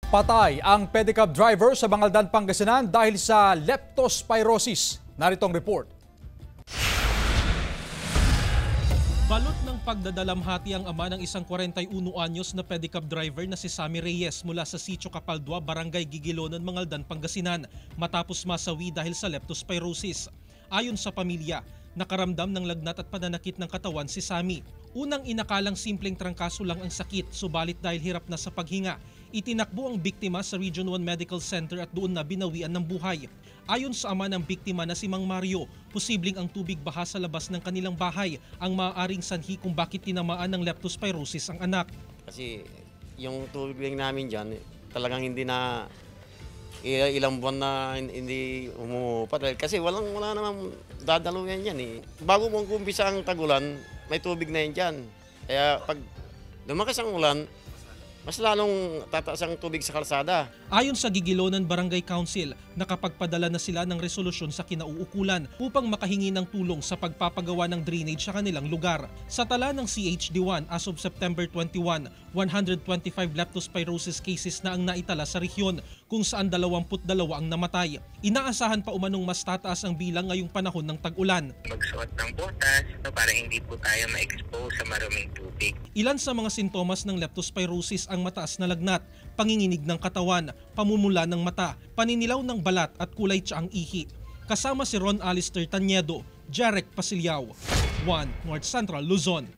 Patay ang pedicab driver sa Bangaldan, Pangasinan dahil sa leptospirosis. Narito ang report. Balot ng pagdadalamhati ang ama ng isang 41 anyos na pedicab driver na si Sammy Reyes mula sa Sitio Capaldua, Barangay Gigilonan, Bangaldan, Pangasinan matapos masawi dahil sa leptospirosis. Ayon sa pamilya, nakaramdam ng lagnat at pananakit ng katawan si Sammy. Unang inakalang simpleng trangkaso lang ang sakit, subalit dahil hirap na sa paghinga, itinakbo ang biktima sa Region 1 Medical Center at doon na binawian ng buhay. Ayon sa ama ng biktima na si Mang Mario, posibleng ang tubig baha sa labas ng kanilang bahay ang maaaring sanhi kung bakit tinamaan ng leptospirosis ang anak. Kasi yung tubig namin dyan, talagang hindi na ilang buwan na hindi umuupat. Kasi wala namang dadaluyan yan eh. Bago mong kumpisa ang tagulan, may tubig na yan dyan. Kaya pag lumakas ang ulan, mas lalong tataas ang tubig sa kalsada. Ayon sa Gigilonan Barangay Council, nakapagpadala na sila ng resolusyon sa kinauukulan upang makahingi ng tulong sa pagpapagawa ng drainage sa kanilang lugar. Sa tala ng CHD1 as of September 21, 125 leptospirosis cases na ang naitala sa rehiyon kung saan 22 ang namatay. Inaasahan pa umanong mas tataas ang bilang ngayong panahon ng tag-ulan. Magsuot ng botas para hindi po tayo ma-expose sa maruming tubig. Ilan sa mga sintomas ng leptospirosis ang mataas na lagnat, panginginig ng katawan, pamumula ng mata, paninilaw ng balat at kulay tsaang ihi. Kasama si Ron Alister Tanyedo, Jarek Pasilyao, 1 North Central Luzon.